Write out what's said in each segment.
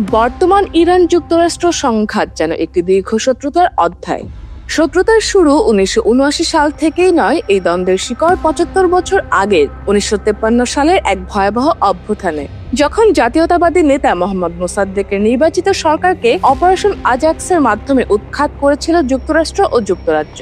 বর্তমান ইরান যুক্তরাষ্ট্র সংঘাত যেন একটি দীর্ঘ শত্রুতার অধ্যায়। শত্রুতার শুরু 1979 সাল থেকেই নয়, এই দ্বন্দ্বের শিকড় 75 বছর আগের 1953 সালের এক ভয়াবহ অভ্যুত্থানে, যখন জাতীয়তাবাদী নেতা মোহাম্মদ মোসাদ্দেকের নির্বাচিত সরকারকে অপারেশন আজাক্সের মাধ্যমে উৎখাত করেছিল যুক্তরাষ্ট্র ও যুক্তরাজ্য।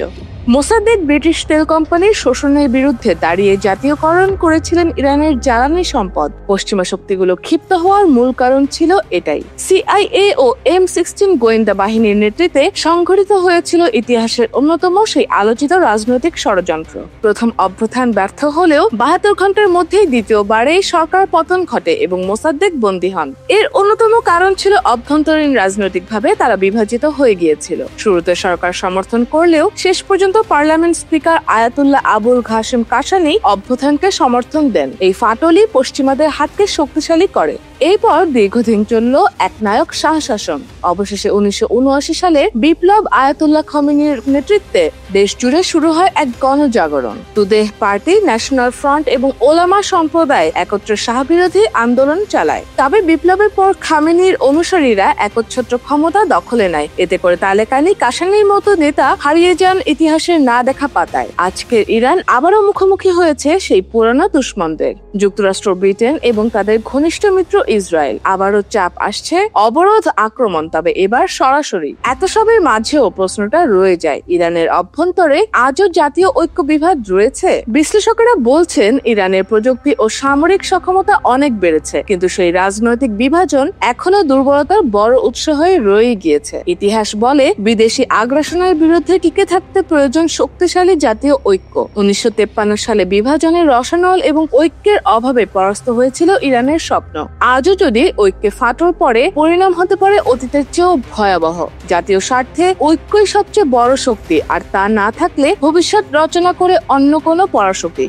মোসাদ্দেক ব্রিটিশ তেল কোম্পানির শোষণের বিরুদ্ধে দাঁড়িয়ে জাতীয়করণ করেছিলেন ইরানের জ্বালানি সম্পদ। পশ্চিমা শক্তিগুলো ক্ষিপ্ত হওয়ার মূল কারণ ছিল এটাই। সিআইএ ও M16 গোয়েন্দা বাহিনীর নেতৃত্বে সংঘটিত হয়েছিল ইতিহাসের অন্যতম সেই আলোচিত রাজনৈতিক ষড়যন্ত্র। প্রথম অভ্যুত্থান ব্যর্থ হলেও 72 ঘন্টার মধ্যেই দ্বিতীয়বারেই সরকার পতন ঘটে এবং মোসাদ্দেক বন্দী হন। এর অন্যতম কারণ ছিল অভ্যন্তরীণ রাজনৈতিকভাবে তারা বিভাজিত হয়ে গিয়েছিল। শুরুতে সরকার সমর্থন করলেও শেষ পর্যন্ত পার্লামেন্ট স্পিকার আয়াতুল্লাহ আবুল ঘাসেম কাশানি অভ্যুত্থানকে সমর্থন দেন। এই ফাটলই পশ্চিমাদের হাতকে শক্তিশালী করে। এরপর দীর্ঘদিন চলল একনায়ক শাহ শাসন। অবশেষে 1979 সালে বিপ্লব আয়াতুল্লাহ খমেনির নেতৃত্বে দেশ জুড়ে শুরু হয় এক গণজাগরণ। তুদেহ পার্টি, ন্যাশনাল ফ্রন্ট এবং ওলামা সম্প্রদায় একত্রে শাহ বিরোধী আন্দোলন চালায়। তবে বিপ্লবের পর খামেনির অনুসারীরা একচ্ছত্র ক্ষমতা দখলে নেয়। এতে করে তালেকানি কাশানির মতো নেতা হারিয়ে যান ইতিহাসের না দেখা পাতায়। আজকের ইরান আবারও মুখোমুখি হয়েছে সেই পুরনো দুশ্মনদের। যুক্তরাষ্ট্র, ব্রিটেন এবং তাদের ঘনিষ্ঠ মিত্র ইসরায়েল। আবারও চাপ আসছে, অবরোধ, আক্রমণ, তবে এবার সরাসরি। এত সবের মাঝেও প্রশ্নটা রয়ে যায়, ইরানের অভ্যন্তরে আজও জাতীয় ঐক্য বিভাদ রয়েছে। বিশ্লেষকেরা বলছেন ইরানের প্রযুক্তি ও সামরিক সক্ষমতা অনেক বেড়েছে, কিন্তু সেই রাজনৈতিক বিভাজন এখনো দুর্বলতার বড় উৎস হয়ে রয়ে গিয়েছে। ইতিহাস বলে বিদেশি আগ্রাসনের বিরুদ্ধে টিকে থাকতে প্রয়োজন শক্তিশালী জাতীয় ঐক্য। 1953 সালে বিভাজনের রসানল এবং ঐক্যের অভাবে পরাস্ত হয়েছিল ইরানের স্বপ্ন। আজও যদি ঐক্যে ফাটল পড়ে, পরিণাম হতে পারে অতীতের চেয়েও ভয়াবহ। জাতীয় স্বার্থে ঐক্যই সবচেয়ে বড় শক্তি, আর তা না থাকলে ভবিষ্যৎ রচনা করে অন্য কোনো পরাশক্তি।